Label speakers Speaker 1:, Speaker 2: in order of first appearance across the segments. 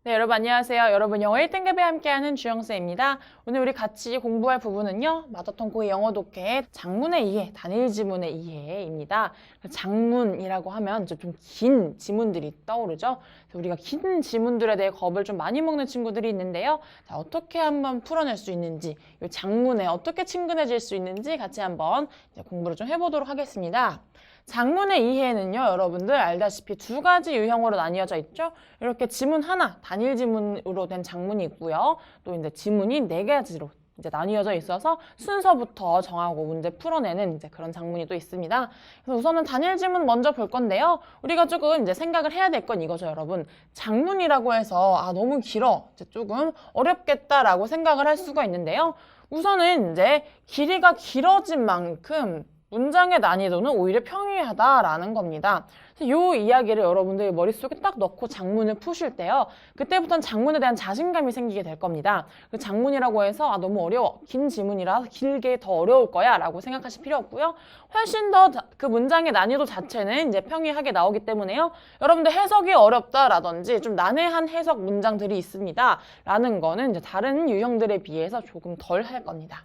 Speaker 1: 네, 여러분 안녕하세요. 여러분 영어 1등급에 함께하는 주영쌤입니다. 오늘 우리 같이 공부할 부분은요. 마더텅구의 영어 독해의 장문의 이해, 단일 지문의 이해입니다. 장문이라고 하면 좀 긴 지문들이 떠오르죠. 그래서 우리가 긴 지문들에 대해 겁을 좀 많이 먹는 친구들이 있는데요. 자, 어떻게 한번 풀어낼 수 있는지, 이 장문에 어떻게 친근해질 수 있는지 같이 한번 이제 공부를 좀 해보도록 하겠습니다. 장문의 이해는요, 여러분들 알다시피 두 가지 유형으로 나뉘어져 있죠. 이렇게 지문 하나, 단일 지문으로 된 장문이 있고요. 또 이제 지문이 네 가지로 이제 나뉘어져 있어서 순서부터 정하고 문제 풀어내는 이제 그런 장문이 또 있습니다. 그래서 우선은 단일 지문 먼저 볼 건데요. 우리가 조금 이제 생각을 해야 될 건 이거죠, 여러분. 장문이라고 해서 너무 길어, 이제 조금 어렵겠다라고 생각을 할 수가 있는데요. 우선은 이제 길이가 길어진 만큼 문장의 난이도는 오히려 평이하다라는 겁니다. 그래서 이 이야기를 여러분들 머릿속에 딱 넣고 장문을 푸실 때요. 그때부터는 장문에 대한 자신감이 생기게 될 겁니다. 그 장문이라고 해서 너무 어려워. 긴 지문이라 길게 더 어려울 거야 라고 생각하실 필요 없고요. 훨씬 더 그 문장의 난이도 자체는 이제 평이하게 나오기 때문에요. 여러분들 해석이 어렵다라든지 좀 난해한 해석 문장들이 있습니다. 라는 거는 이제 다른 유형들에 비해서 조금 덜 할 겁니다.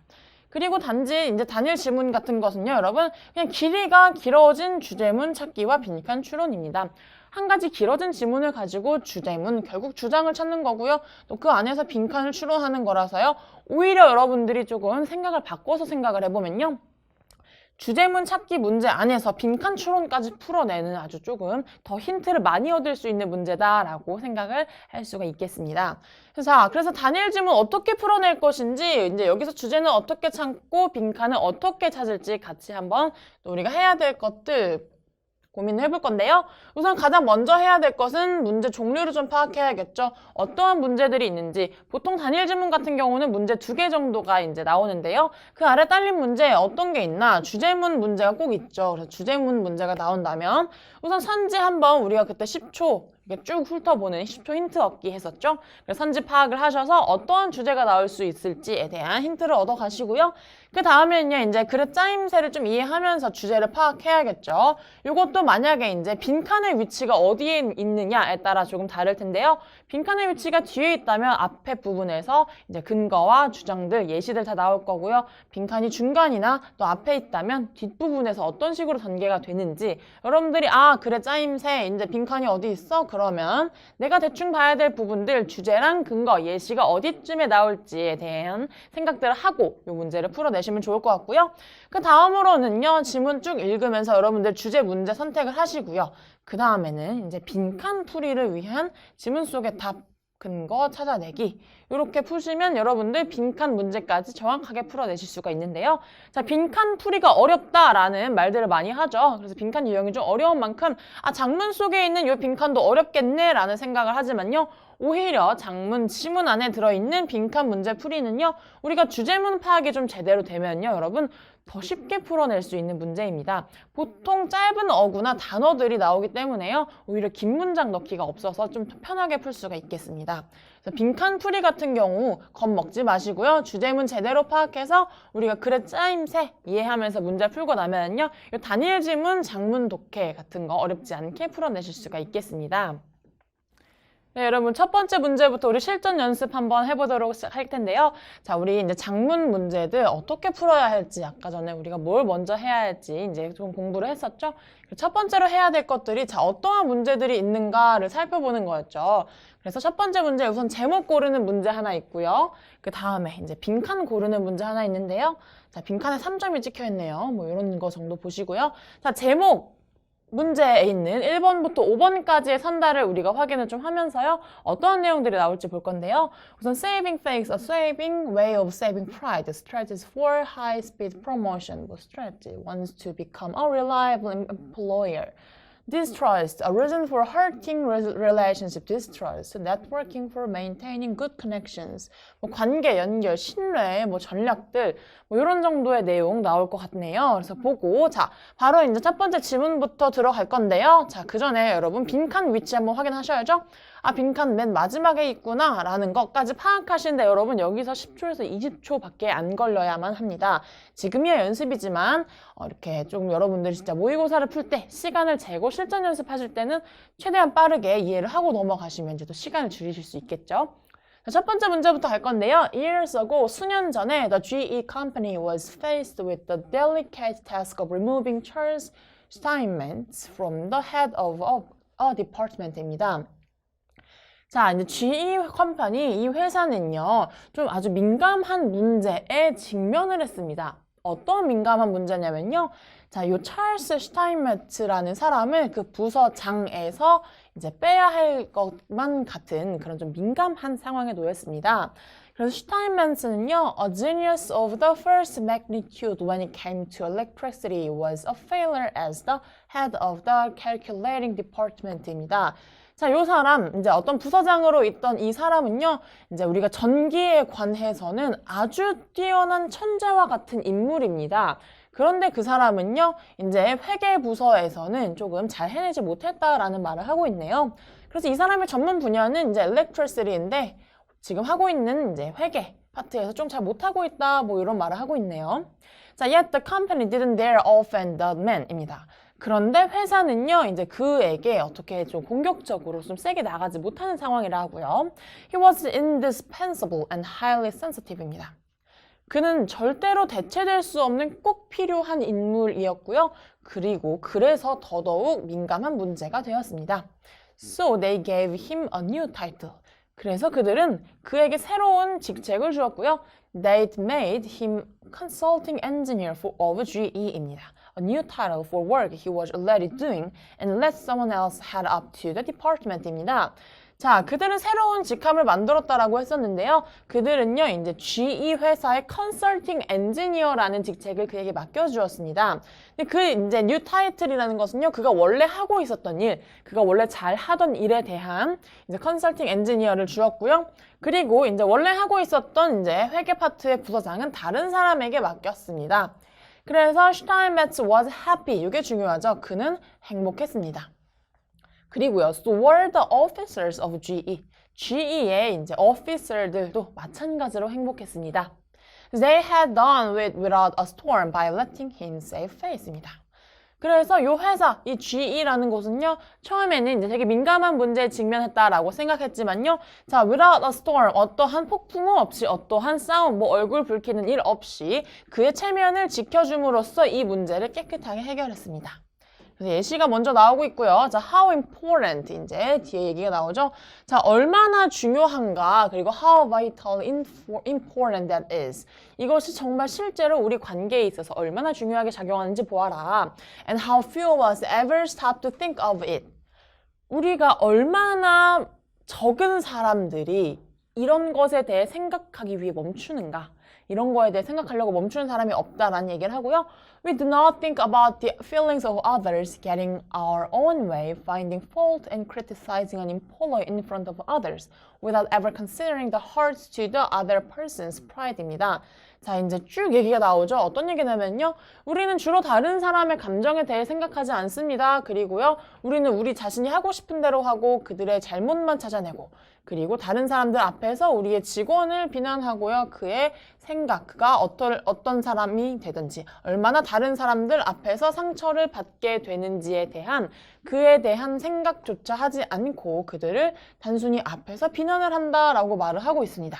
Speaker 1: 그리고 단지 이제 단일 지문 같은 것은요, 여러분, 그냥 길이가 길어진 주제문 찾기와 빈칸 추론입니다. 한 가지 길어진 지문을 가지고 주제문, 결국 주장을 찾는 거고요. 또 그 안에서 빈칸을 추론하는 거라서요. 오히려 여러분들이 조금 생각을 바꿔서 생각을 해보면요. 주제문 찾기 문제 안에서 빈칸 추론까지 풀어내는 아주 조금 더 힌트를 많이 얻을 수 있는 문제다라고 생각을 할 수가 있겠습니다. 그래서 단일 지문 어떻게 풀어낼 것인지 이제 여기서 주제는 어떻게 찾고 빈칸을 어떻게 찾을지 같이 한번 또 우리가 해야 될 것들 고민을 해볼 건데요. 우선 가장 먼저 해야 될 것은 문제 종류를 좀 파악해야겠죠. 어떠한 문제들이 있는지. 보통 단일 지문 같은 경우는 문제 2개 정도가 이제 나오는데요. 그 아래 딸린 문제 어떤 게 있나? 주제문 문제가 꼭 있죠. 그래서 주제문 문제가 나온다면 우선 선지 한번 우리가 그때 10초 이렇게 쭉 훑어보는 10초 힌트 얻기 했었죠. 그래서 선지 파악을 하셔서 어떠한 주제가 나올 수 있을지에 대한 힌트를 얻어 가시고요. 그 다음에는요, 이제 글의 짜임새를 좀 이해하면서 주제를 파악해야겠죠. 이것도 만약에 이제 빈칸의 위치가 어디에 있느냐에 따라 조금 다를 텐데요. 빈칸의 위치가 뒤에 있다면 앞에 부분에서 이제 근거와 주장들, 예시들 다 나올 거고요. 빈칸이 중간이나 또 앞에 있다면 뒷부분에서 어떤 식으로 전개가 되는지 여러분들이 글의 짜임새, 이제 빈칸이 어디 있어? 그러면 내가 대충 봐야 될 부분들, 주제랑 근거, 예시가 어디쯤에 나올지에 대한 생각들을 하고 이 문제를 풀어내시면 좋을 것 같고요. 그 다음으로는요, 지문 쭉 읽으면서 여러분들 주제 문제 선택을 하시고요. 그 다음에는 이제 빈칸 풀이를 위한 지문 속의 답, 근거 찾아내기 이렇게 푸시면 여러분들 빈칸 문제까지 정확하게 풀어내실 수가 있는데요. 자, 빈칸 풀이가 어렵다라는 말들을 많이 하죠. 그래서 빈칸 유형이 좀 어려운 만큼 장문 속에 있는 이 빈칸도 어렵겠네 라는 생각을 하지만요. 오히려 장문 지문 안에 들어있는 빈칸 문제 풀이는요. 우리가 주제문 파악이 좀 제대로 되면요. 여러분 더 쉽게 풀어낼 수 있는 문제입니다. 보통 짧은 어구나 단어들이 나오기 때문에요. 오히려 긴 문장 넣기가 없어서 좀 편하게 풀 수가 있겠습니다. 그래서 빈칸 풀이 같은 경우 겁먹지 마시고요. 주제문 제대로 파악해서 우리가 글의 짜임새 이해하면서 문제 풀고 나면요. 이 단일 지문, 장문 독해 같은 거 어렵지 않게 풀어내실 수가 있겠습니다. 네, 여러분 첫 번째 문제부터 우리 실전 연습 한번 해보도록 할 텐데요. 자, 우리 이제 장문 문제들 어떻게 풀어야 할지 아까 전에 우리가 뭘 먼저 해야 할지 이제 좀 공부를 했었죠. 첫 번째로 해야 될 것들이 어떠한 문제들이 있는가를 살펴보는 거였죠. 그래서 첫 번째 문제 우선 제목 고르는 문제 하나 있고요. 그 다음에 이제 빈칸 고르는 문제 하나 있는데요. 자, 빈칸에 3점이 찍혀 있네요. 뭐 이런 거 정도 보시고요. 자, 제목 문제에 있는 1번부터 5번까지의 선달을 우리가 확인을 좀 하면서요. 어떠한 내용들이 나올지 볼 건데요. 우선 saving face, a saving way of saving pride. Strategies for high-speed promotion. Strategy wants to become a reliable employer. Distrust, a reason for hurting relationship. Distrust, networking for maintaining good connections. 관계, 연결, 신뢰, 전략들, 이런 정도의 내용 나올 것 같네요. 그래서 보고, 자, 바로 이제 첫 번째 지문부터 들어갈 건데요. 자, 그 전에 여러분 빈칸 위치 한번 확인하셔야죠. 아, 빈칸 맨 마지막에 있구나 라는 것까지 파악하시는데 여러분 여기서 10초에서 20초밖에 안 걸려야만 합니다. 지금이야 연습이지만 이렇게 좀 여러분들이 진짜 모의고사를 풀 때 시간을 재고 실전 연습하실 때는 최대한 빠르게 이해를 하고 넘어가시면 이제 또 시간을 줄이실 수 있겠죠. 첫 번째 문제부터 갈 건데요. Years ago, 수년 전에 the GE company was faced with the delicate task of removing Charles Steinmetz from the head of a department입니다. 자, 이제 GE 컴퍼니 이 회사는요, 좀 아주 민감한 문제에 직면을 했습니다. 어떤 민감한 문제냐면요. 자, 요 찰스 슈타인메츠라는 사람을 그 부서장에서 이제 빼야 할 것만 같은 그런 좀 민감한 상황에 놓였습니다. 그래서 슈타인메츠는요, a genius of the first magnitude when it came to electricity was a failure as the head of the calculating department입니다. 자, 요 사람, 이제 어떤 부서장으로 있던 이 사람은요, 이제 우리가 전기에 관해서는 아주 뛰어난 천재와 같은 인물입니다. 그런데 그 사람은요, 이제 회계 부서에서는 조금 잘 해내지 못했다라는 말을 하고 있네요. 그래서 이 사람의 전문 분야는 이제 electricity인데, 지금 하고 있는 이제 회계 파트에서 좀 잘 못하고 있다, 뭐 이런 말을 하고 있네요. 자, yet the company didn't dare offend the man입니다. 그런데 회사는요, 이제 그에게 어떻게 좀 공격적으로 좀 세게 나가지 못하는 상황이라 하고요. He was indispensable and highly sensitive입니다. 그는 절대로 대체될 수 없는 꼭 필요한 인물이었고요. 그리고 그래서 더더욱 민감한 문제가 되었습니다. So they gave him a new title. 그래서 그들은 그에게 새로운 직책을 주었고요. They made him consulting engineer of GE입니다. A new title for work he was already doing and let someone else head up to the department입니다. 자, 그들은 새로운 직함을 만들었다라고 했었는데요. 그들은요, 이제 GE 회사의 컨설팅 엔지니어라는 직책을 그에게 맡겨주었습니다. 근데 그 이제 뉴 타이틀이라는 것은요, 그가 원래 하고 있었던 일, 그가 원래 잘 하던 일에 대한 이제 컨설팅 엔지니어를 주었고요. 그리고 이제 원래 하고 있었던 이제 회계 파트의 부서장은 다른 사람에게 맡겼습니다. 그래서 Steinmetz was happy. 이게 중요하죠. 그는 행복했습니다. 그리고요, so were the officers of GE. GE의 이제 officer들도 마찬가지로 행복했습니다. They had done without a storm by letting him save face입니다. 그래서 이 회사, 이 GE라는 곳은요, 처음에는 이제 되게 민감한 문제에 직면했다라고 생각했지만요, 자, without a storm, 어떠한 폭풍우 없이, 어떠한 싸움, 뭐 얼굴 붉히는 일 없이 그의 체면을 지켜줌으로써 이 문제를 깨끗하게 해결했습니다. 그래서 예시가 먼저 나오고 있고요. 자, how important 이제 뒤에 얘기가 나오죠. 자, 얼마나 중요한가 그리고 how vital important that is. 이것이 정말 실제로 우리 관계에 있어서 얼마나 중요하게 작용하는지 보아라. And how few of us ever stop to think of it. 우리가 얼마나 적은 사람들이 이런 것에 대해 생각하기 위해 멈추는가. 이런 거에 대해 생각하려고 멈추는 사람이 없다라는 얘기를 하고요. We do not think about the feelings of others, getting our own way, finding fault and criticizing an employee in front of others, without ever considering the hurt to the other person's pride입니다. 자, 이제 쭉 얘기가 나오죠. 어떤 얘기냐면요. 우리는 주로 다른 사람의 감정에 대해 생각하지 않습니다. 그리고요. 우리는 우리 자신이 하고 싶은 대로 하고 그들의 잘못만 찾아내고 그리고 다른 사람들 앞에서 우리의 직원을 비난하고요. 그의 생각, 그가 어떤 사람이 되든지 얼마나 다른 사람들 앞에서 상처를 받게 되는지에 대한 그에 대한 생각조차 하지 않고 그들을 단순히 앞에서 비난을 한다라고 말을 하고 있습니다.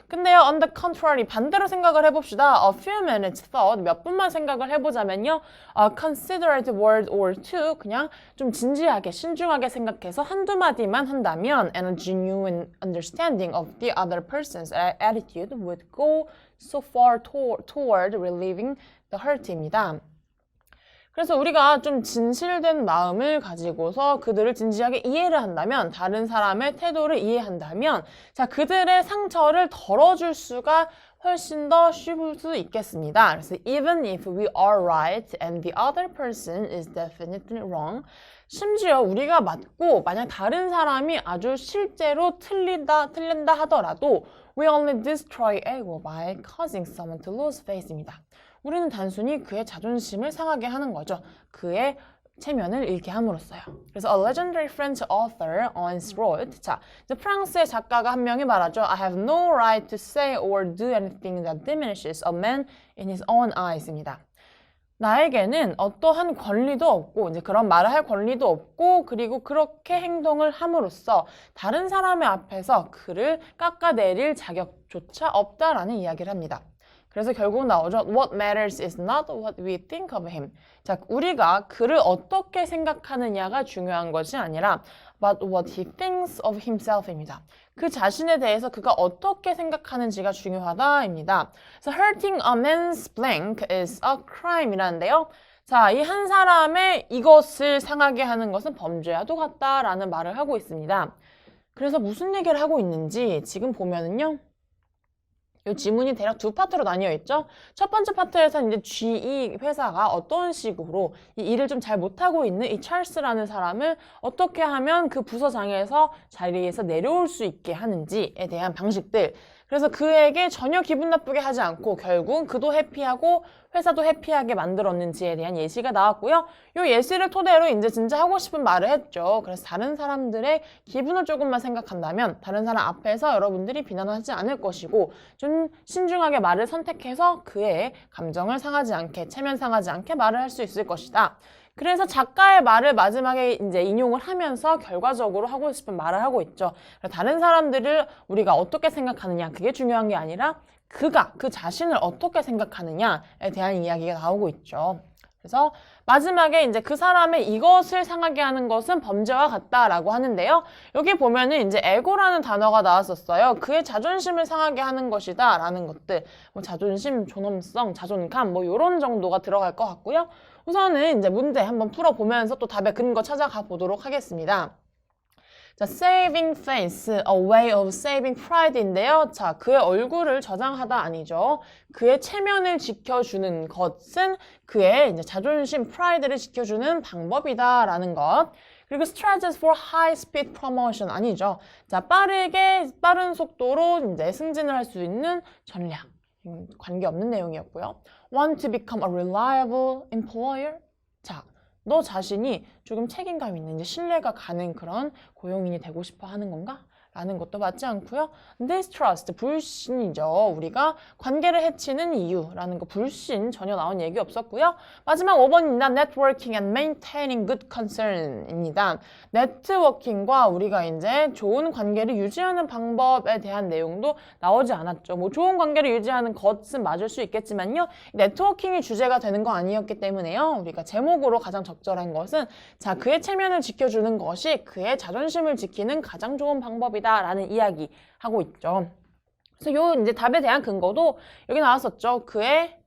Speaker 1: 근데요, on the contrary, 반대로 생각을 해봅시다. A few minutes thought, 몇 분만 생각을 해보자면요. A considerate word or two, 그냥 좀 진지하게, 신중하게 생각해서 한두 마디만 한다면 and a genuine understanding of the other person's attitude would go so far toward relieving the hurt입니다. 그래서 우리가 좀 진실된 마음을 가지고서 그들을 진지하게 이해를 한다면, 다른 사람의 태도를 이해한다면, 자, 그들의 상처를 덜어줄 수가 훨씬 더 쉬울 수 있겠습니다. 그래서 even if we are right and the other person is definitely wrong, 심지어 우리가 맞고 만약 다른 사람이 아주 실제로 틀린다 하더라도 we only destroy ego by causing someone to lose face입니다. 우리는 단순히 그의 자존심을 상하게 하는 거죠. 그의 체면을 잃게 함으로써요. 그래서 a legendary French author once wrote, 자, 이제 프랑스의 작가가 한 명이 말하죠. I have no right to say or do anything that diminishes a man in his own eyes입니다. 나에게는 어떠한 권리도 없고 이제 그런 말을 할 권리도 없고 그리고 그렇게 행동을 함으로써 다른 사람의 앞에서 그를 깎아내릴 자격조차 없다라는 이야기를 합니다. 그래서 결국 나오죠. What matters is not what we think of him. 자, 우리가 그를 어떻게 생각하느냐가 중요한 것이 아니라 but what he thinks of himself입니다. 그 자신에 대해서 그가 어떻게 생각하는지가 중요하다입니다. 그래서 hurting a man's blank is a crime이라는데요. 자, 이 한 사람의 이것을 상하게 하는 것은 범죄와도 같다라는 말을 하고 있습니다. 그래서 무슨 얘기를 하고 있는지 지금 보면은요. 이 지문이 대략 두 파트로 나뉘어 있죠. 첫 번째 파트에서는 이제 GE 회사가 어떤 식으로 이 일을 좀 잘 못하고 있는 이 찰스라는 사람을 어떻게 하면 그 부서장에서 자리에서 내려올 수 있게 하는지에 대한 방식들. 그래서 그에게 전혀 기분 나쁘게 하지 않고 결국 그도 해피하고 회사도 해피하게 만들었는지에 대한 예시가 나왔고요. 이 예시를 토대로 이제 진짜 하고 싶은 말을 했죠. 그래서 다른 사람들의 기분을 조금만 생각한다면 다른 사람 앞에서 여러분들이 비난하지 않을 것이고 좀 신중하게 말을 선택해서 그의 감정을 상하지 않게, 체면 상하지 않게 말을 할 수 있을 것이다. 그래서 작가의 말을 마지막에 이제 인용을 하면서 결과적으로 하고 싶은 말을 하고 있죠. 다른 사람들을 우리가 어떻게 생각하느냐, 그게 중요한 게 아니라 그가 그 자신을 어떻게 생각하느냐에 대한 이야기가 나오고 있죠. 그래서 마지막에 이제 그 사람의 이것을 상하게 하는 것은 범죄와 같다라고 하는데요. 여기 보면은 이제 에고라는 단어가 나왔었어요. 그의 자존심을 상하게 하는 것이다 라는 것들. 뭐 자존심, 존엄성, 자존감 뭐 이런 정도가 들어갈 것 같고요. 우선은 이제 문제 한번 풀어보면서 또 답의 근거 찾아가 보도록 하겠습니다. 자, saving face, a way of saving pride인데요. 자, 그의 얼굴을 저장하다 아니죠. 그의 체면을 지켜주는 것은 그의 이제 자존심, pride를 지켜주는 방법이다라는 것. 그리고 strategies for high speed promotion 아니죠. 자, 빠른 속도로 이제 승진을 할 수 있는 전략. 관계없는 내용이었고요. Want to become a reliable employer? 자, 너 자신이 조금 책임감 있는 이제 신뢰가 가는 그런 고용인이 되고 싶어 하는 건가? 라는 것도 맞지 않고요. distrust, 불신이죠. 우리가 관계를 해치는 이유라는 거 불신 전혀 나온 얘기 없었고요. 마지막 5번입니다. networking and maintaining good concern입니다. 네트워킹과 우리가 이제 좋은 관계를 유지하는 방법에 대한 내용도 나오지 않았죠. 뭐 좋은 관계를 유지하는 것은 맞을 수 있겠지만요. 네트워킹이 주제가 되는 거 아니었기 때문에요. 우리가 제목으로 가장 적절한 것은 자, 그의 체면을 지켜주는 것이 그의 자존심을 지키는 가장 좋은 방법이다. 라는 이야기 하고 있죠. 그래서 요 이제 답에 대한 근거도 여기 나왔었죠. 그의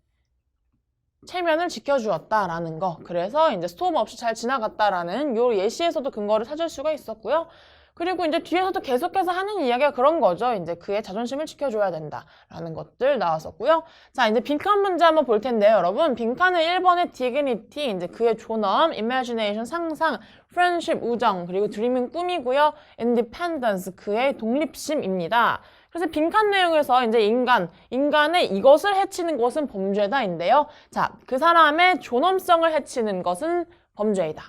Speaker 1: 체면을 지켜주었다라는 거. 그래서 이제 스톰 없이 잘 지나갔다라는 요 예시에서도 근거를 찾을 수가 있었고요. 그리고 이제 뒤에서도 계속해서 하는 이야기가 그런 거죠. 이제 그의 자존심을 지켜줘야 된다라는 것들 나왔었고요. 자, 이제 빈칸 문제 한번 볼 텐데요, 여러분. 빈칸은 1번의 dignity, 이제 그의 존엄, imagination, 상상, friendship, 우정, 그리고 dreaming, 꿈이고요. independence, 그의 독립심입니다. 그래서 빈칸 내용에서 이제 인간의 이것을 해치는 것은 범죄다인데요. 자, 그 사람의 존엄성을 해치는 것은 범죄이다.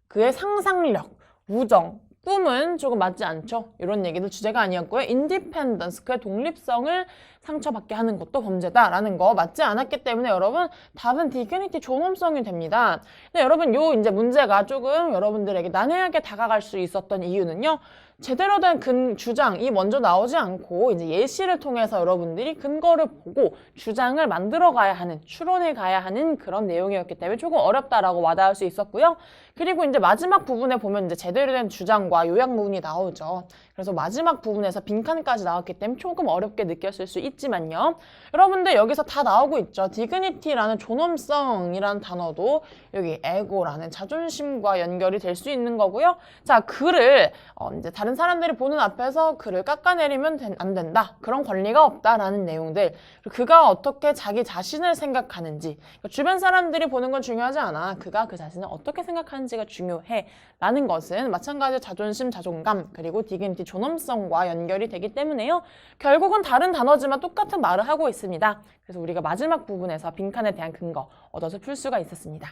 Speaker 1: 그의 상상력, 우정, 꿈은 조금 맞지 않죠. 이런 얘기도 주제가 아니었고요. independence, 그의 독립성을 상처받게 하는 것도 범죄다라는 거 맞지 않았기 때문에 여러분 답은 dignity, 존엄성이 됩니다. 근데 여러분 요 이제 문제가 조금 여러분들에게 난해하게 다가갈 수 있었던 이유는요. 제대로 된 주장이 먼저 나오지 않고 이제 예시를 통해서 여러분들이 근거를 보고 주장을 만들어 가야 하는, 추론해 가야 하는 그런 내용이었기 때문에 조금 어렵다라고 와닿을 수 있었고요. 그리고 이제 마지막 부분에 보면 이제 제대로 된 주장과 요약 부분이 나오죠. 그래서 마지막 부분에서 빈칸까지 나왔기 때문에 조금 어렵게 느꼈을 수 있지만요. 여러분들 여기서 다 나오고 있죠. dignity라는 존엄성이라는 단어도 여기 ego라는 자존심과 연결이 될 수 있는 거고요. 자, 그를 이제 다른 사람들이 보는 앞에서 그를 깎아내리면 안 된다. 그런 권리가 없다라는 내용들. 그가 어떻게 자기 자신을 생각하는지. 그러니까 주변 사람들이 보는 건 중요하지 않아. 그가 그 자신을 어떻게 생각하는지가 중요해. 라는 것은 마찬가지로 자존심, 자존감, 그리고 dignity, 존엄성과 연결이 되기 때문에요. 결국은 다른 단어지만 똑같은 말을 하고 있습니다. 그래서 우리가 마지막 부분에서 빈칸에 대한 근거 얻어서 풀 수가 있었습니다.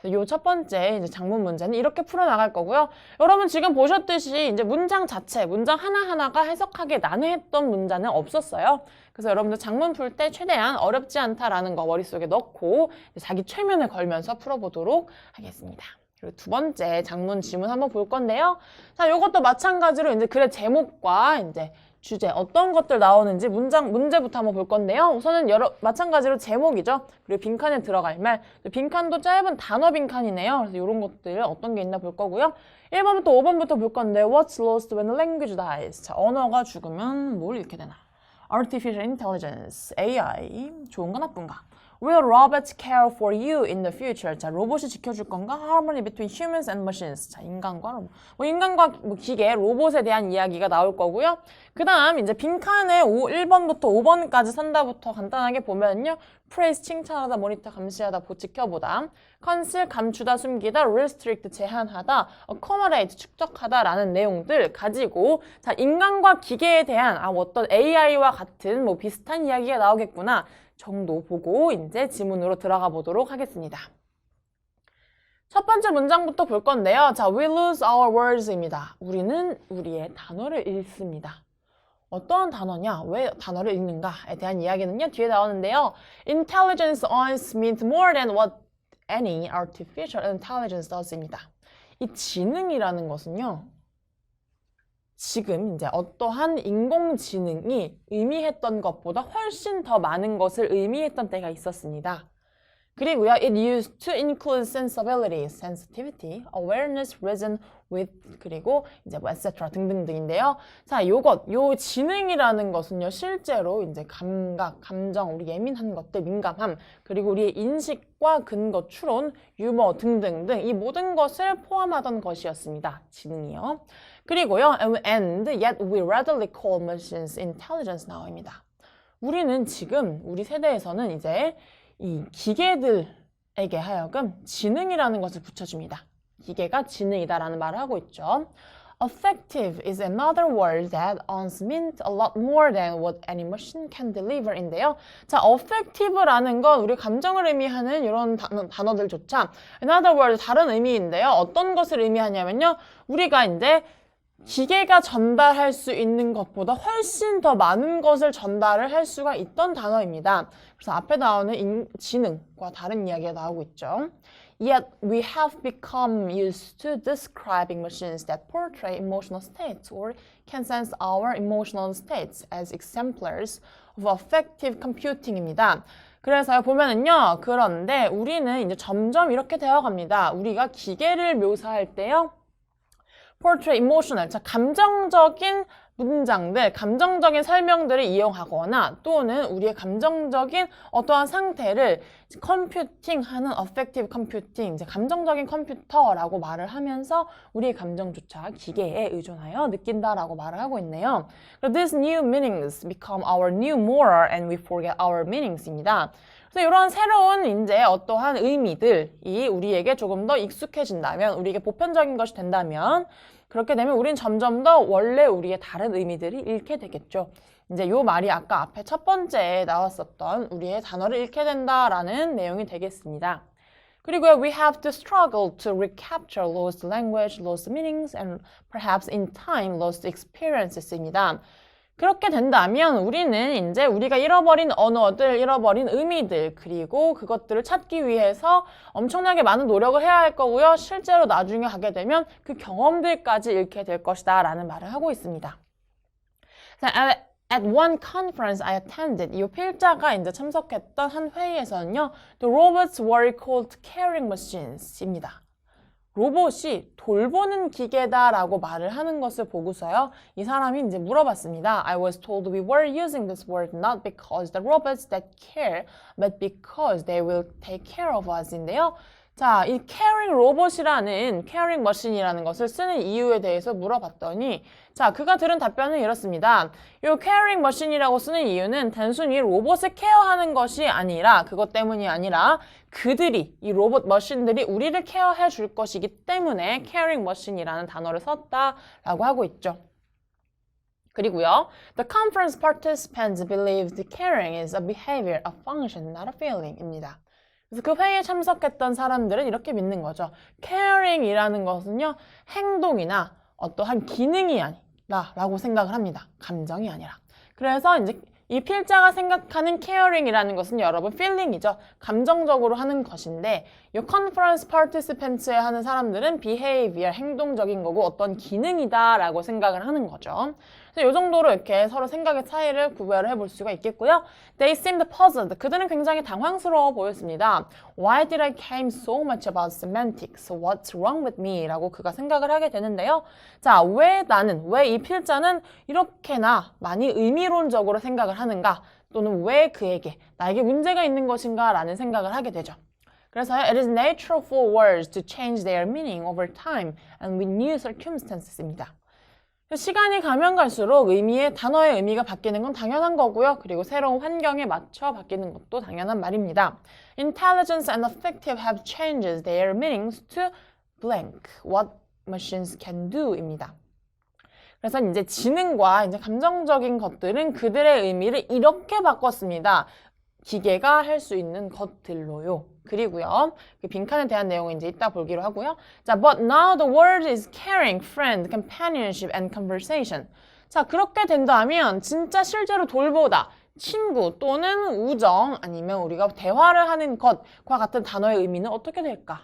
Speaker 1: 요 첫 번째 이제 장문 문제는 이렇게 풀어나갈 거고요. 여러분 지금 보셨듯이 이제 문장 자체, 문장 하나하나가 해석하기 난해했던 문장은 없었어요. 그래서 여러분들 장문 풀 때 최대한 어렵지 않다라는 거 머릿속에 넣고 자기 최면을 걸면서 풀어보도록 하겠습니다. 그리고 두 번째 장문 지문 한번 볼 건데요. 자, 요것도 마찬가지로 이제 글의 제목과 이제 주제, 어떤 것들 나오는지 문제부터 한번 볼 건데요. 우선은 마찬가지로 제목이죠. 그리고 빈칸에 들어갈 말. 빈칸도 짧은 단어 빈칸이네요. 그래서 이런 것들 어떤 게 있나 볼 거고요. 1번부터 5번부터 볼 건데, What's lost when language dies? 자, 언어가 죽으면 뭘 잃게 되나? Artificial intelligence, AI, 좋은가 나쁜가? Will robots care for you in the future? 자, 로봇이 지켜줄 건가? Harmony between humans and machines. 자, 인간과 로봇. 인간과 기계, 로봇에 대한 이야기가 나올 거고요. 그 다음, 이제 빈칸에 1번부터 5번까지 산다부터 간단하게 보면요. praise, 칭찬하다, monitor, 감시하다, 지켜보다. conceal, 감추다, 숨기다, restrict, 제한하다, accommodate, 축적하다라는 내용들 가지고 자, 인간과 기계에 대한 어떤 AI와 같은 비슷한 이야기가 나오겠구나. 정도 보고 이제 지문으로 들어가 보도록 하겠습니다. 첫 번째 문장부터 볼 건데요. 자, we lose our words입니다. 우리는 우리의 단어를 잃습니다. 어떤 단어냐? 왜 단어를 읽는가에 대한 이야기는요. 뒤에 나오는데요. Intelligence ons means more than what any artificial intelligence does입니다. 이 지능이라는 것은요. 지금 이제 어떠한 인공지능이 의미했던 것보다 훨씬 더 많은 것을 의미했던 때가 있었습니다. 그리고요, it used to include sensibility, sensitivity, awareness, reason, with, 그리고 이제 etc. 등등등인데요. 자, 요 지능이라는 것은요, 실제로 이제 감각, 감정, 우리 예민한 것들, 민감함, 그리고 우리의 인식과 근거, 추론, 유머 등등등 이 모든 것을 포함하던 것이었습니다. 지능이요. 그리고요, and yet we readily call machines intelligence now입니다. 우리는 지금 우리 세대에서는 이제 이 기계들에게 하여금 지능이라는 것을 붙여줍니다. 기계가 지능이다라는 말을 하고 있죠. Effective is another word that means a lot more than what any machine can deliver인데요. 자, effective라는 건 우리 감정을 의미하는 이런 단어들조차 another word 다른 의미인데요. 어떤 것을 의미하냐면요. 우리가 이제 기계가 전달할 수 있는 것보다 훨씬 더 많은 것을 전달을 할 수가 있던 단어입니다. 그래서 앞에 나오는 지능과 다른 이야기가 나오고 있죠. Yet we have become used to describing machines that portray emotional states or can sense our emotional states as exemplars of effective computing입니다. 그래서 보면은요. 그런데 우리는 이제 점점 이렇게 되어갑니다. 우리가 기계를 묘사할 때요. portray emotional, 자, 감정적인 문장들, 감정적인 설명들을 이용하거나 또는 우리의 감정적인 어떠한 상태를 컴퓨팅하는 effective computing, 이제 감정적인 컴퓨터라고 말을 하면서 우리의 감정조차 기계에 의존하여 느낀다라고 말을 하고 있네요. These new meanings become our new moral and we forget our meanings입니다. 그래서 이런 새로운 이제 어떠한 의미들이 우리에게 조금 더 익숙해진다면, 우리에게 보편적인 것이 된다면, 그렇게 되면 우린 점점 더 원래 우리의 다른 의미들이 잃게 되겠죠. 이제 요 말이 아까 앞에 첫 번째에 나왔었던 우리의 단어를 잃게 된다라는 내용이 되겠습니다. 그리고요, we have to struggle to recapture lost language, lost meanings, and perhaps in time lost experiences입니다. 그렇게 된다면 우리는 이제 우리가 잃어버린 언어들, 잃어버린 의미들, 그리고 그것들을 찾기 위해서 엄청나게 많은 노력을 해야 할 거고요. 실제로 나중에 하게 되면 그 경험들까지 잃게 될 것이다 라는 말을 하고 있습니다. At one conference I attended, 이 필자가 이제 참석했던 한 회의에서는요. The robots were called caring machines입니다. 로봇이 돌보는 기계다라고 말을 하는 것을 보고서요. 이 사람이 이제 물어봤습니다. I was told we were using this word not because the robots that care, but because they will take care of us인데요. 자, 이 caring 로봇이라는 caring machine이라는 것을 쓰는 이유에 대해서 물어봤더니 자, 그가 들은 답변은 이렇습니다. 이 caring machine이라고 쓰는 이유는 단순히 로봇을 케어하는 것이 아니라 그것 때문이 아니라 그들이 이 로봇 머신들이 우리를 케어해 줄 것이기 때문에 caring machine이라는 단어를 썼다라고 하고 있죠. 그리고요. The conference participants believed caring is a behavior, a function, not a feeling입니다. 그래서 그 회의에 참석했던 사람들은 이렇게 믿는 거죠. caring이라는 것은요, 행동이나 어떠한 기능이 아니다 라고 생각을 합니다. 감정이 아니라. 그래서 이제 이 필자가 생각하는 caring이라는 것은 여러분 feeling이죠. 감정적으로 하는 것인데 이 conference participants에 하는 사람들은 behavior, 행동적인 거고 어떤 기능이다 라고 생각을 하는 거죠. 그래서 이 정도로 이렇게 서로 생각의 차이를 구별을 해볼 수가 있겠고요. They seemed puzzled. 그들은 굉장히 당황스러워 보였습니다. Why did I care so much about semantics? What's wrong with me? 라고 그가 생각을 하게 되는데요. 자, 왜 이 필자는 이렇게나 많이 의미론적으로 생각을 하는가? 또는 왜 그에게 나에게 문제가 있는 것인가? 라는 생각을 하게 되죠. 그래서 it is natural for words to change their meaning over time and with new circumstances입니다. 시간이 가면 갈수록 단어의 의미가 바뀌는 건 당연한 거고요. 그리고 새로운 환경에 맞춰 바뀌는 것도 당연한 말입니다. Intelligence and affective have changed their meanings to blank. What machines can do입니다. 그래서 이제 지능과 이제 감정적인 것들은 그들의 의미를 이렇게 바꿨습니다. 기계가 할 수 있는 것들로요. 그리고요, 그 빈칸에 대한 내용은 이제 이따 보기로 하고요. 자, but now the word is caring, friend, companionship, and conversation. 자, 그렇게 된다면 진짜 실제로 돌보다, 친구 또는 우정 아니면 우리가 대화를 하는 것과 같은 단어의 의미는 어떻게 될까?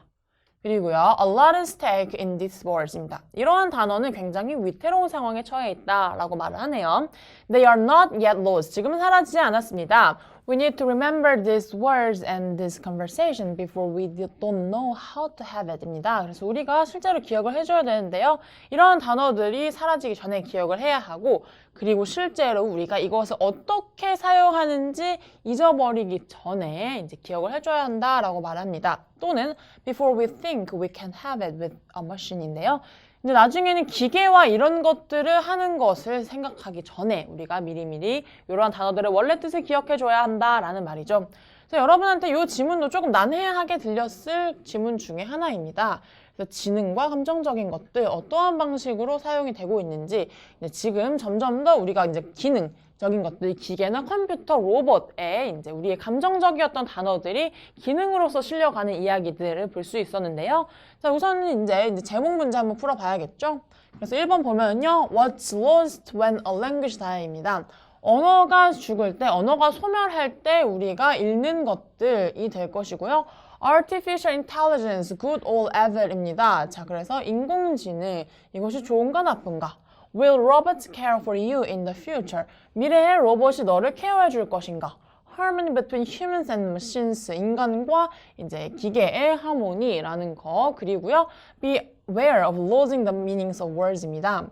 Speaker 1: 그리고요, a lot is stake in these words입니다. 이러한 단어는 굉장히 위태로운 상황에 처해 있다라고 말을 하네요. They are not yet lost. 지금은 사라지지 않았습니다. We need to remember these words and this conversation before we don't know how to have it입니다. 그래서 우리가 실제로 기억을 해줘야 되는데요. 이러한 단어들이 사라지기 전에 기억을 해야 하고 그리고 실제로 우리가 이것을 어떻게 사용하는지 잊어버리기 전에 이제 기억을 해줘야 한다라고 말합니다. 또는 before we think we can have it with a machine인데요. 근데 나중에는 기계와 이런 것들을 하는 것을 생각하기 전에 우리가 미리미리 이러한 단어들의 원래 뜻을 기억해줘야 한다라는 말이죠. 그래서 여러분한테 이 지문도 조금 난해하게 들렸을 지문 중에 하나입니다. 그래서 지능과 감정적인 것들 어떠한 방식으로 사용이 되고 있는지 지금 점점 더 우리가 이제 기능적인 것들, 기계나 컴퓨터, 로봇에 이제 우리의 감정적이었던 단어들이 기능으로서 실려가는 이야기들을 볼 수 있었는데요. 자, 우선은 이제 제목 문제 한번 풀어봐야겠죠? 그래서 1번 보면요. What's lost when a language die입니다. 언어가 죽을 때, 언어가 소멸할 때 우리가 잃는 것들이 될 것이고요. Artificial Intelligence, good or evil입니다. 자, 그래서 인공지능, 이것이 좋은가 나쁜가? Will robots care for you in the future? 미래에 로봇이 너를 케어해 줄 것인가? Harmony between humans and machines, 인간과 이제 기계의 하모니라는 거. 그리고요, be aware of losing the meanings of words입니다.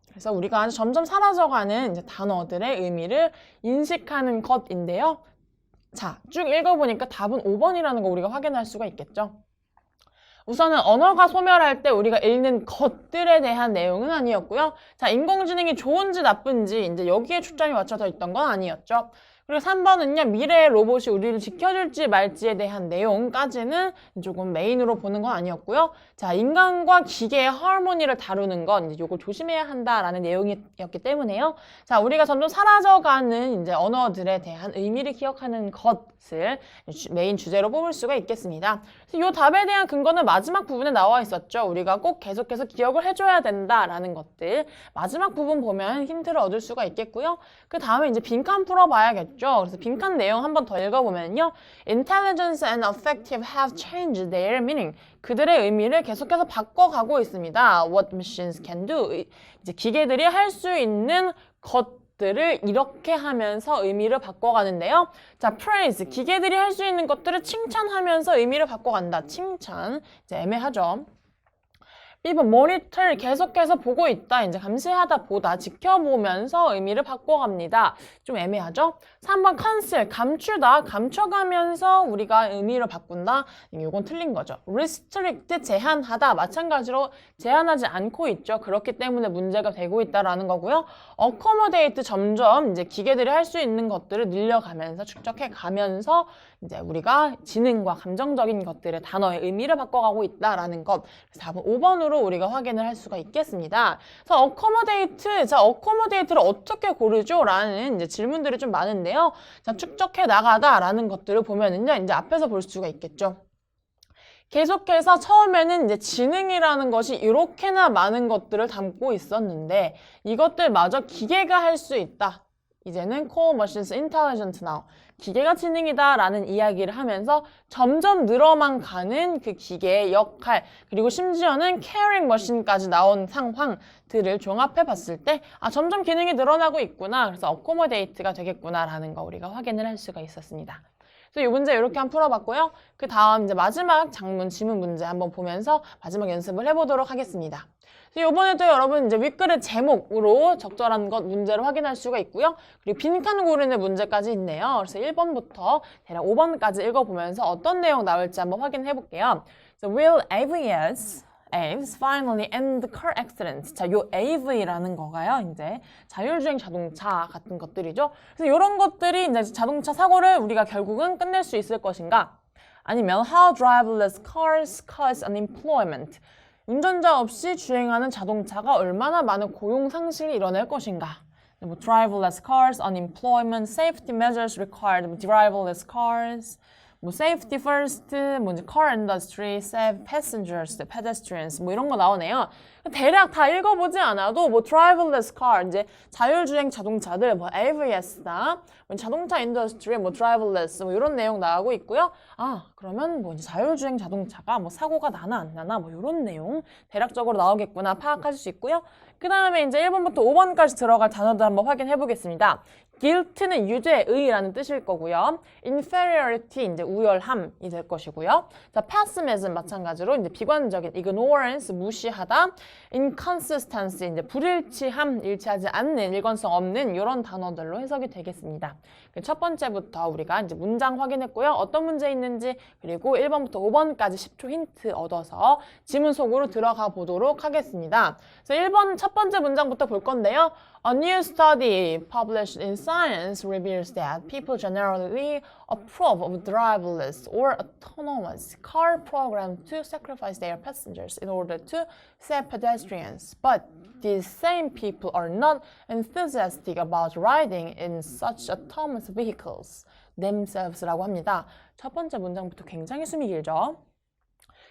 Speaker 1: 그래서 우리가 점점 사라져가는 이제 단어들의 의미를 인식하는 것인데요. 자, 쭉 읽어보니까 답은 5번이라는 거 우리가 확인할 수가 있겠죠. 우선은 언어가 소멸할 때 우리가 읽는 것들에 대한 내용은 아니었고요. 자, 인공지능이 좋은지 나쁜지 이제 여기에 초점이 맞춰져 있던 건 아니었죠. 그리고 3번은요, 미래의 로봇이 우리를 지켜줄지 말지에 대한 내용까지는 조금 메인으로 보는 건 아니었고요. 자, 인간과 기계의 하모니를 다루는 건 이제 요걸 조심해야 한다라는 내용이었기 때문에요. 자, 우리가 점점 사라져가는 이제 언어들에 대한 의미를 기억하는 것을 메인 주제로 뽑을 수가 있겠습니다. 그래서 이 답에 대한 근거는 마지막 부분에 나와 있었죠. 우리가 꼭 계속해서 기억을 해줘야 된다라는 것들. 마지막 부분 보면 힌트를 얻을 수가 있겠고요. 그 다음에 이제 빈칸 풀어봐야겠죠. 그래서 빈칸 내용 한번 더 읽어보면요. Intelligence and affective have changed their meaning. 그들의 의미를 계속해서 바꿔가고 있습니다. What machines can do. 이제 기계들이 할 수 있는 것들을 이렇게 하면서 의미를 바꿔가는데요. 자, praise. 기계들이 할 수 있는 것들을 칭찬하면서 의미를 바꿔간다. 칭찬. 이제 애매하죠. B번 monitor 계속해서 보고 있다, 이제 감시하다, 보다, 지켜보면서 의미를 바꿔갑니다. 좀 애매하죠? 3번 conceal 감추다, 감춰가면서 우리가 의미를 바꾼다. 이건 틀린 거죠. restrict 제한하다, 마찬가지로 제한하지 않고 있죠. 그렇기 때문에 문제가 되고 있다라는 거고요. accommodate 점점 이제 기계들이 할 수 있는 것들을 늘려가면서 축적해가면서 이제 우리가 지능과 감정적인 것들의 단어의 의미를 바꿔가고 있다라는 것. 그래서 답은 5번으로 식으로 우리가 확인을 할 수가 있겠습니다. 그래서 accommodate, 자, accommodate를 어떻게 고르죠? 라는 이제 질문들이 좀 많은데요. 자, 축적해 나가다라는 것들을 보면은요, 이제 앞에서 볼 수가 있겠죠. 계속해서 처음에는 이제 지능이라는 것이 이렇게나 많은 것들을 담고 있었는데 이것들마저 기계가 할 수 있다. 이제는 core machines intelligent now. 기계가 지능이다 라는 이야기를 하면서 점점 늘어만 가는 그 기계의 역할 그리고 심지어는 caring machine까지 나온 상황들을 종합해 봤을 때 점점 기능이 늘어나고 있구나. 그래서 accommodate가 되겠구나 라는 거 우리가 확인을 할 수가 있었습니다. 그래서 이 문제 이렇게 한번 풀어봤고요. 그 다음 이제 마지막 장문 지문 문제 한번 보면서 마지막 연습을 해보도록 하겠습니다. 이번에도 여러분 이제 윗글의 제목으로 적절한 것 문제를 확인할 수가 있고요. 그리고 빈칸 고르는 문제까지 있네요. 그래서 1번부터 대략 5번까지 읽어보면서 어떤 내용 나올지 한번 확인해 볼게요. So, will Aves finally end the car accident. 자, 요 AV라는 거가요. 이제 자율주행 자동차 같은 것들이죠. 그래서 이런 것들이 이제 자동차 사고를 우리가 결국은 끝낼 수 있을 것인가? 아니면 how driverless cars cause unemployment. 운전자 없이 주행하는 자동차가 얼마나 많은 고용 상실을 이뤄낼 것인가? 뭐 driverless cars, unemployment, safety measures required, driverless cars. 뭐 safety first, 뭐 이제 car industry, save passengers, pedestrians 뭐 이런 거 나오네요. 대략 다 읽어보지 않아도 뭐 driverless car 이제 자율주행 자동차들 뭐 AVS다, 뭐 자동차 인더스트리 뭐 driverless 뭐 이런 내용 나오고 있고요. 그러면 뭐 이제 자율주행 자동차가 뭐 사고가 나나 안 나나 뭐 이런 내용 대략적으로 나오겠구나 파악하실 수 있고요. 그 다음에 이제 1번부터 5번까지 들어갈 단어들 한번 확인해 보겠습니다. guilt는 유죄의라는 뜻일 거고요. inferiority 이제 우열함이 될 것이고요. 자, pessimism 마찬가지로 이제 비관적인 ignorance 무시하다, inconsistency 이제 불일치함, 일치하지 않는, 일관성 없는 이런 단어들로 해석이 되겠습니다. 첫 번째부터 우리가 이제 문장 확인했고요. 어떤 문제 있는지 그리고 1번부터 5번까지 10초 힌트 얻어서 지문 속으로 들어가 보도록 하겠습니다. 그래서 1번 첫 번째 문장부터 볼 건데요. A new study published in Science reveals that people generally approve of driverless or autonomous car programmed to sacrifice their passengers in order to save pedestrians. But these same people are not enthusiastic about riding in such autonomous vehicles themselves라고 합니다. 첫 번째 문장부터 굉장히 숨이 길죠.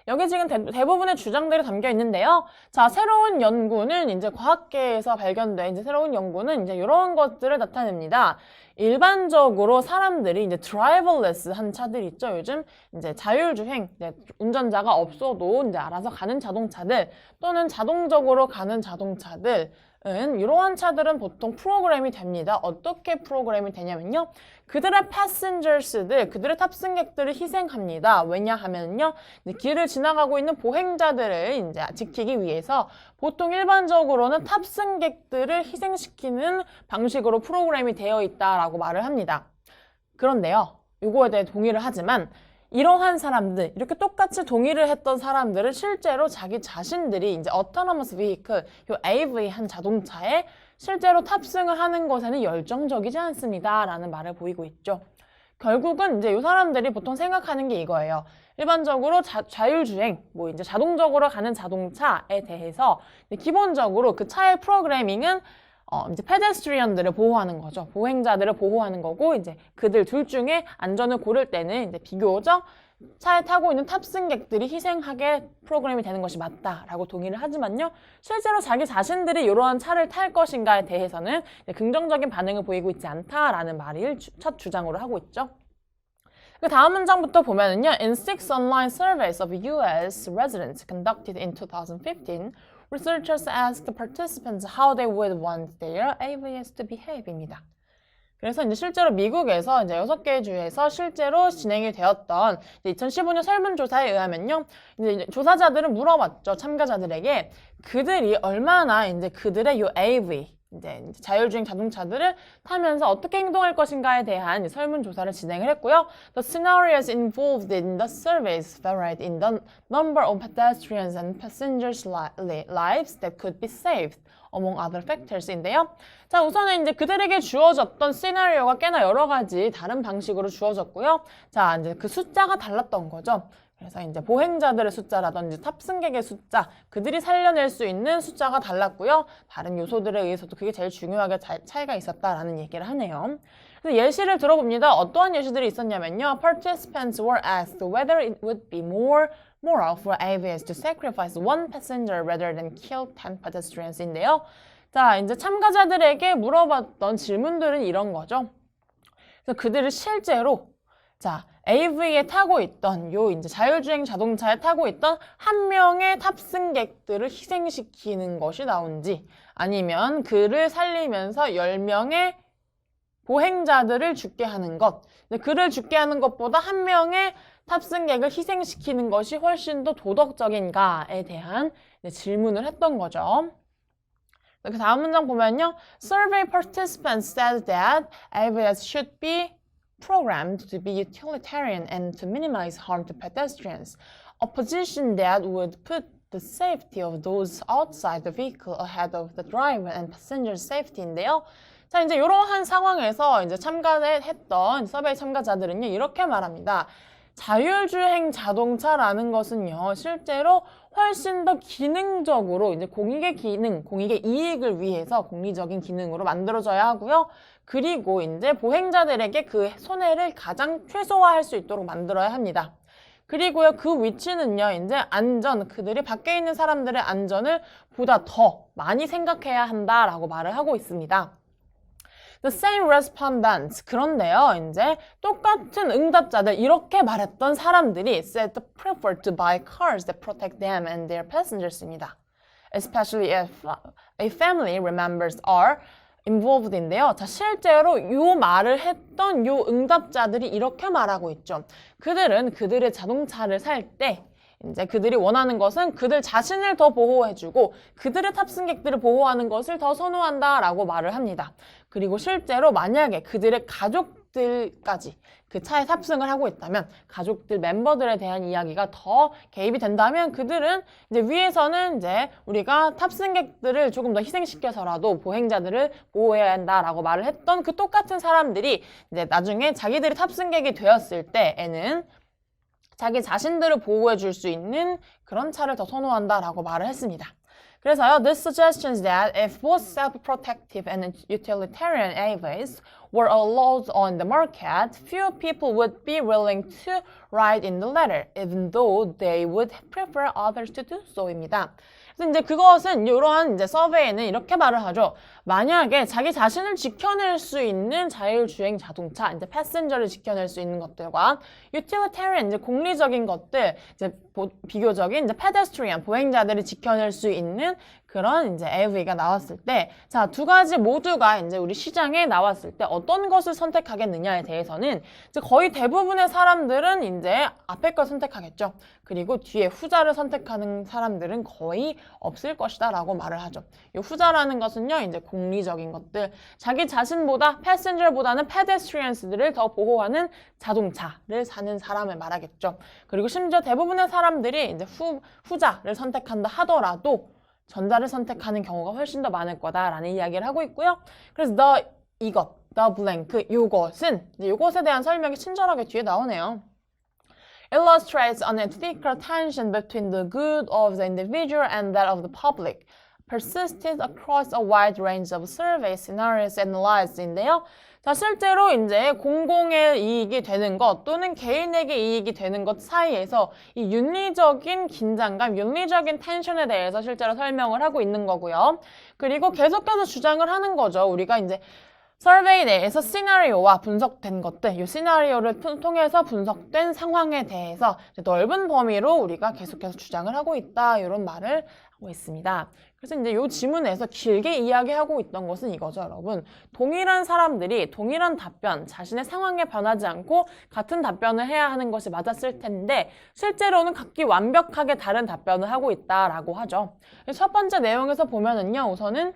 Speaker 1: 여기 지금 대부분의 주장들이 담겨 있는데요. 자, 새로운 연구는 이제 과학계에서 발견된 이제 새로운 연구는 이제 이런 것들을 나타냅니다. 일반적으로 사람들이 이제 드라이버레스 한 차들 있죠. 요즘 이제 자율주행, 이제 운전자가 없어도 이제 알아서 가는 자동차들 또는 자동적으로 가는 자동차들 이러한 차들은 보통 프로그램이 됩니다. 어떻게 프로그램이 되냐면요. 그들의 passengers들, 그들의 탑승객들을 희생합니다. 왜냐하면요. 길을 지나가고 있는 보행자들을 이제 지키기 위해서 보통 일반적으로는 탑승객들을 희생시키는 방식으로 프로그램이 되어 있다라고 말을 합니다. 그런데요. 이거에 대해 동의를 하지만 이러한 사람들, 이렇게 똑같이 동의를 했던 사람들은 실제로 자기 자신들이 이제 autonomous vehicle, 요 AV 한 자동차에 실제로 탑승을 하는 것에는 열정적이지 않습니다. 라는 말을 보이고 있죠. 결국은 이제 이 사람들이 보통 생각하는 게 이거예요. 일반적으로 자율주행, 뭐 이제 자동적으로 가는 자동차에 대해서 기본적으로 그 차의 프로그래밍은 이제 페데스트리언들을 보호하는 거죠. 보행자들을 보호하는 거고, 이제 그들 둘 중에 안전을 고를 때는 이제 비교적 차에 타고 있는 탑승객들이 희생하게 프로그램이 되는 것이 맞다라고 동의를 하지만요. 실제로 자기 자신들이 이러한 차를 탈 것인가에 대해서는 긍정적인 반응을 보이고 있지 않다라는 말을 첫 주장으로 하고 있죠. 그 다음 문장부터 보면은요. In 6 online surveys of US residents conducted in 2015, researchers asked participants how they would want their AVS to behave입니다. 그래서 이제 실제로 미국에서 이제 6개 주에서 실제로 진행이 되었던 2015년 설문조사에 의하면요. 이제 조사자들은 물어봤죠. 참가자들에게 그들이 얼마나 이제 그들의 요 AV 이제 자율주행 자동차들을 타면서 어떻게 행동할 것인가에 대한 설문조사를 진행을 했고요. The scenarios involved in the surveys varied in the number of pedestrians and passengers' lives that could be saved, among other factors인데요. 자, 우선은 이제 그들에게 주어졌던 시나리오가 꽤나 여러 가지 다른 방식으로 주어졌고요. 자, 이제 그 숫자가 달랐던 거죠. 그래서 이제 보행자들의 숫자라든지 탑승객의 숫자, 그들이 살려낼 수 있는 숫자가 달랐고요. 다른 요소들에 의해서도 그게 제일 중요하게 차이가 있었다라는 얘기를 하네요. 그래서 예시를 들어봅니다. 어떠한 예시들이 있었냐면요. Participants were asked whether it would be more moral for aviators to sacrifice one passenger rather than kill 10 pedestrians인데요. 자, 이제 참가자들에게 물어봤던 질문들은 이런 거죠. 그래서 그들을 실제로 자, AV에 타고 있던 이제 자율주행 자동차에 타고 있던 한 명의 탑승객들을 희생시키는 것이 나온지 아니면 그를 살리면서 10명의 보행자들을 죽게 하는 것. 그를 죽게 하는 것보다 한 명의 탑승객을 희생시키는 것이 훨씬 더 도덕적인가에 대한 질문을 했던 거죠. 그 다음 문장 보면요. Survey participants said that AVs should be programmed to be utilitarian and to minimize harm to pedestrians, a position that would put the safety of those outside the vehicle ahead of the driver and passenger safety인데요. 자, 이제 이러한 상황에서 이제 참가했던 서베이 참가자들은요, 이렇게 말합니다. 자율주행 자동차라는 것은요, 실제로 훨씬 더 기능적으로 이제 공익의 기능, 공익의 이익을 위해서 공리적인 기능으로 만들어져야 하고요. 그리고 이제 보행자들에게 그 손해를 가장 최소화할 수 있도록 만들어야 합니다. 그리고요, 그 위치는요, 이제 안전, 그들이 밖에 있는 사람들의 안전을 보다 더 많이 생각해야 한다라고 말을 하고 있습니다. The same respondents. 그런데요, 이제 똑같은 응답자들, 이렇게 말했던 사람들이 said they prefer to buy cars that protect them and their passengers입니다. Especially if a family members are involved인데요. 자, 실제로 요 말을 했던 요 응답자들이 이렇게 말하고 있죠. 그들은 그들의 자동차를 살 때 이제 그들이 원하는 것은 그들 자신을 더 보호해주고 그들의 탑승객들을 보호하는 것을 더 선호한다라고 말을 합니다. 그리고 실제로 만약에 그들의 가족들까지 그 차에 탑승을 하고 있다면 가족들 멤버들에 대한 이야기가 더 개입이 된다면 그들은 이제 위에서는 이제 우리가 탑승객들을 조금 더 희생시켜서라도 보행자들을 보호해야 한다라고 말을 했던 그 똑같은 사람들이 이제 나중에 자기들이 탑승객이 되었을 때에는 자기 자신들을 보호해 줄 수 있는 그런 차를 더 선호한다라고 말을 했습니다. 그래서요, this suggests that if both self-protective and utilitarian AVs were allowed on the market, few people would be willing to ride in the latter, even though they would prefer others to do so입니다. 그래서 이제 그것은 이러한 이제 서베이는 이렇게 말을 하죠. 만약에 자기 자신을 지켜낼 수 있는 자율주행 자동차, 이제 패센저를 지켜낼 수 있는 것들과 utilitarian, 이제 공리적인 것들, 이제 비교적인 이제 pedestrian, 보행자들이 지켜낼 수 있는 그런 이제 AV가 나왔을 때, 자, 두 가지 모두가 이제 우리 시장에 나왔을 때 어떤 것을 선택하겠느냐에 대해서는 이제 거의 대부분의 사람들은 이제 앞에 걸 선택하겠죠. 그리고 뒤에 후자를 선택하는 사람들은 거의 없을 것이다 라고 말을 하죠. 이 후자라는 것은요, 이제 공리적인 것들, 자기 자신보다 패센저보다는 페데스트리언스들을 더 보호하는 자동차를 사는 사람을 말하겠죠. 그리고 심지어 대부분의 사람들이 이제 후자를 선택한다 하더라도 전자를 선택하는 경우가 훨씬 더 많을 거다라는 이야기를 하고 있고요. 그래서 the blank, 요것에 대한 설명이 친절하게 뒤에 나오네요. Illustrates an ethical tension between the good of the individual and that of the public. Persisted across a wide range of survey scenarios analyzed인데요. 자, 실제로 이제 공공의 이익이 되는 것 또는 개인에게 이익이 되는 것 사이에서 이 윤리적인 긴장감, 윤리적인 텐션에 대해서 실제로 설명을 하고 있는 거고요. 그리고 계속해서 주장을 하는 거죠. 우리가 이제 서베이 내에서 시나리오와 분석된 것들, 이 시나리오를 통해서 분석된 상황에 대해서 넓은 범위로 우리가 계속해서 주장을 하고 있다, 이런 말을 하고 있습니다. 그래서 이제 이 지문에서 길게 이야기하고 있던 것은 이거죠, 여러분. 동일한 사람들이 동일한 답변, 자신의 상황에 변하지 않고 같은 답변을 해야 하는 것이 맞았을 텐데 실제로는 각기 완벽하게 다른 답변을 하고 있다라고 하죠. 첫 번째 내용에서 보면은요, 우선은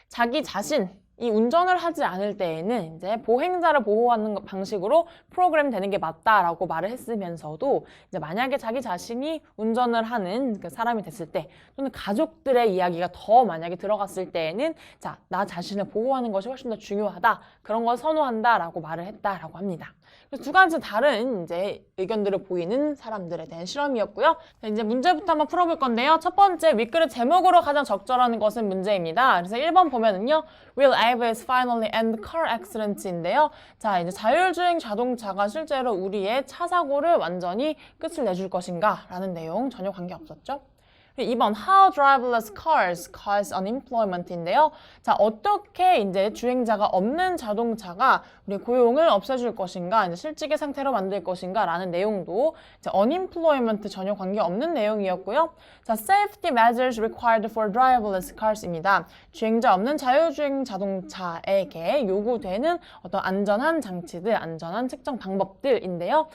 Speaker 1: 자기 자신, 이 운전을 하지 않을 때에는 이제 보행자를 보호하는 방식으로 프로그램 되는 게 맞다라고 말을 했으면서도 이제 만약에 자기 자신이 운전을 하는 그 사람이 됐을 때 또는 가족들의 이야기가 더 만약에 들어갔을 때에는 자, 나 자신을 보호하는 것이 훨씬 더 중요하다. 그런 걸 선호한다라고 말을 했다라고 합니다. 그래서 두 가지 다른 이제 의견들을 보이는 사람들에 대한 실험이었고요. 이제 문제부터 한번 풀어볼 건데요. 첫 번째, 윗글의 제목으로 가장 적절한 것은 문제입니다. 그래서 1번 보면은요. Will Avis finally end car accidents인데요. 자, 이제 자율주행 자동차가 실제로 우리의 차 사고를 완전히 끝을 내줄 것인가? 라는 내용 전혀 관계없었죠. 2번 How driverless cars cause unemployment인데요. 자, 어떻게 이제 주행자가 없는 자동차가 우리 고용을 없애줄 것인가, 이제 실직의 상태로 만들 것인가라는 내용도 이제 unemployment 전혀 관계없는 내용이었고요. 자, safety measures required for driverless cars입니다. 주행자 없는 자율주행 자동차에게 요구되는 어떤 안전한 장치들, 안전한 측정 방법들인데요.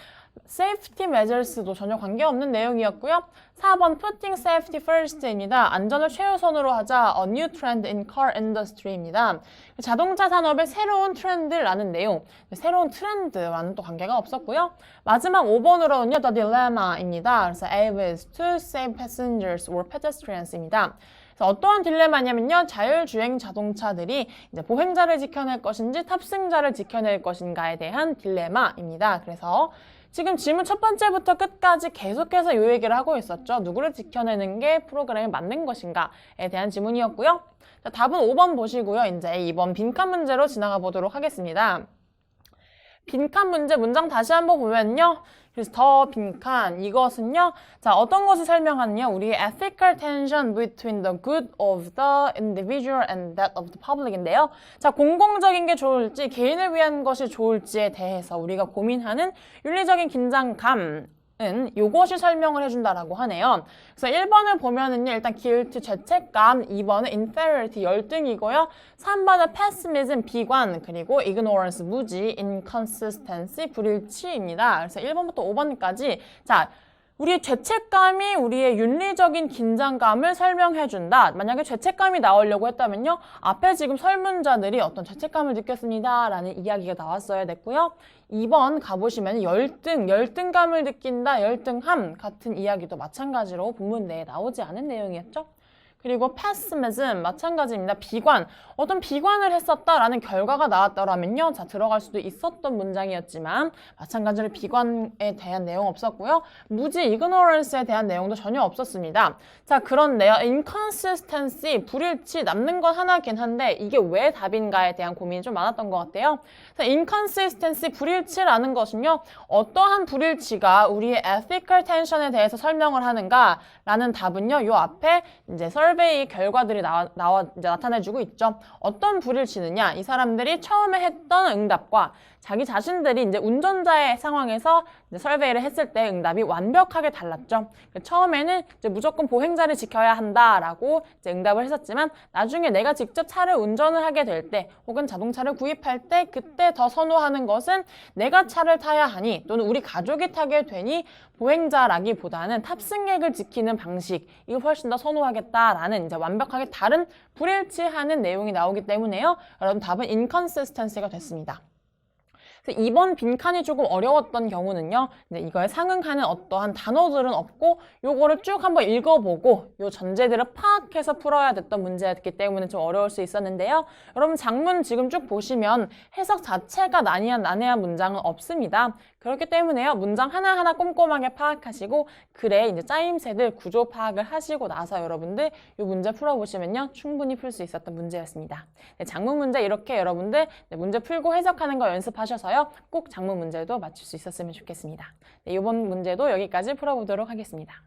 Speaker 1: safety measures도 전혀 관계없는 내용이었고요. 4번 putting safety first입니다. 안전을 최우선으로 하자 a new trend in car industry입니다. 자동차 산업의 새로운 트렌드라는 내용, 새로운 트렌드와는 또 관계가 없었고요. 마지막 5번으로는요, the dilemma입니다. 그래서 Avis to save passengers or pedestrians입니다. 그래서 어떠한 딜레마냐면요, 자율주행 자동차들이 이제 보행자를 지켜낼 것인지 탑승자를 지켜낼 것인가에 대한 딜레마입니다. 그래서 지금 질문 첫 번째부터 끝까지 계속해서 이 얘기를 하고 있었죠. 누구를 지켜내는 게 프로그램에 맞는 것인가에 대한 질문이었고요. 자, 답은 5번 보시고요. 이제 2번 빈칸 문제로 지나가 보도록 하겠습니다. 빈칸 문제 문장 다시 한번 보면요. 그래서 더 빈칸 이것은요. 자, 어떤 것을 설명하느냐? 우리의 ethical tension between the good of the individual and that of the public인데요. 자, 공공적인 게 좋을지 개인을 위한 것이 좋을지에 대해서 우리가 고민하는 윤리적인 긴장감 요것이 설명을 해준다라고 하네요. 그래서 1번을 보면은요, 일단 guilt, 죄책감, 2번은 inferiority, 열등이고요. 3번은 pessimism, 비관, 그리고 ignorance, 무지, inconsistency, 불일치입니다. 그래서 1번부터 5번까지 자, 우리의 죄책감이 우리의 윤리적인 긴장감을 설명해준다. 만약에 죄책감이 나오려고 했다면요. 앞에 지금 설문자들이 어떤 죄책감을 느꼈습니다. 라는 이야기가 나왔어야 됐고요. 2번 가보시면 열등감을 느낀다, 열등함 같은 이야기도 마찬가지로 본문 내에 나오지 않은 내용이었죠. 그리고 pessimism 마찬가지입니다. 비관, 어떤 비관을 했었다라는 결과가 나왔더라면요. 자, 들어갈 수도 있었던 문장이었지만 마찬가지로 비관에 대한 내용 없었고요. 무지, ignorance에 대한 내용도 전혀 없었습니다. 자, 그런데요. inconsistency, 불일치, 남는 건 하나긴 한데 이게 왜 답인가에 대한 고민이 좀 많았던 것 같아요. 자, inconsistency, 불일치라는 것은요. 어떠한 불일치가 우리의 ethical tension에 대해서 설명을 하는가라는 답은요. 요 앞에 이제 서베이 결과들이 이제 나타내주고 있죠. 어떤 불일치느냐? 이 사람들이 처음에 했던 응답과 자기 자신들이 이제 운전자의 상황에서 이제 설베이를 했을 때 응답이 완벽하게 달랐죠. 처음에는 이제 무조건 보행자를 지켜야 한다라고 이제 응답을 했었지만 나중에 내가 직접 차를 운전을 하게 될 때 혹은 자동차를 구입할 때 그때 더 선호하는 것은 내가 차를 타야 하니 또는 우리 가족이 타게 되니 보행자라기보다는 탑승객을 지키는 방식 이걸 훨씬 더 선호하겠다라는 이제 완벽하게 다른 불일치하는 내용이 나오기 때문에요. 여러분 답은 inconsistency가 됐습니다. 2번 빈칸이 조금 어려웠던 경우는요. 이거에 상응하는 어떠한 단어들은 없고 요거를 쭉 한번 읽어보고 요 전제들을 파악해서 풀어야 됐던 문제였기 때문에 좀 어려울 수 있었는데요. 여러분 장문 지금 쭉 보시면 해석 자체가 난해한 문장은 없습니다. 그렇기 때문에요. 문장 하나하나 꼼꼼하게 파악하시고 글에 이제 짜임새들 구조 파악을 하시고 나서 여러분들 이 문제 풀어보시면요. 충분히 풀 수 있었던 문제였습니다. 장문 문제 이렇게 여러분들 문제 풀고 해석하는 거 연습하셔서요. 꼭 장문 문제도 맞출 수 있었으면 좋겠습니다. 이번 문제도 여기까지 풀어보도록 하겠습니다.